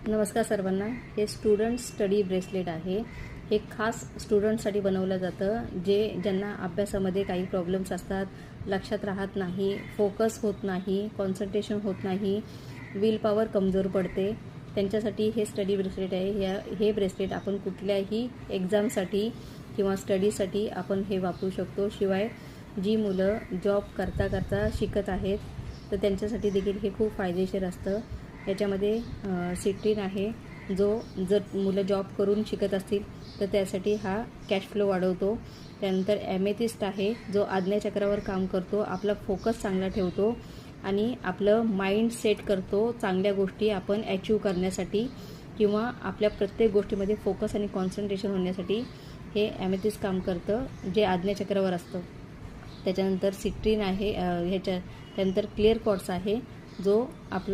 नमस्कार सर्वांना. हे स्टुडंट स्टडी ब्रेसलेट आहे. हे खास स्टुडंटसाठी बनवलं जातं ज्यांना अभ्यासामध्ये काही प्रॉब्लेम्स असतात, लक्षात राहत नाही, फोकस होत नाही, कॉन्सन्ट्रेशन होत नाही, विल पॉवर कमजोर पडते. त्यांच्यासाठी हे स्टडी ब्रेसलेट आहे. हे ब्रेसलेट आपण कुठल्याही एक्झामसाठी किंवा स्टडीसाठी आपण हे वापरू शकतो. शिवाय जी मुलं जॉब करता करता शिकत आहेत तर त्यांच्यासाठी देखील हे खूप फायदेशीर असतं. याच्यामध्ये सिट्रीन आहे, जो जर मुलं जॉब करून शिकत असतील तर त्यासाठी हा कॅश फ्लो वाढवतो. त्यानंतर ॲमेथिस्ट आहे, जो आज्ञाचक्रावर काम करतो, आपला फोकस चांगला ठेवतो आणि आपलं माइंड सेट करतो चांगल्या गोष्टी आपण अचीव करण्यासाठी किंवा आपल्या प्रत्येक गोष्टीमध्ये फोकस आणि कॉन्सन्ट्रेशन होण्यासाठी हे ॲमेथिस्ट काम करतं, जे आज्ञाचक्रावर असतं. त्याच्यानंतर सिट्रीन आहे. त्यानंतर क्लिअर क्वार्ट्ज आहे, जो आपलं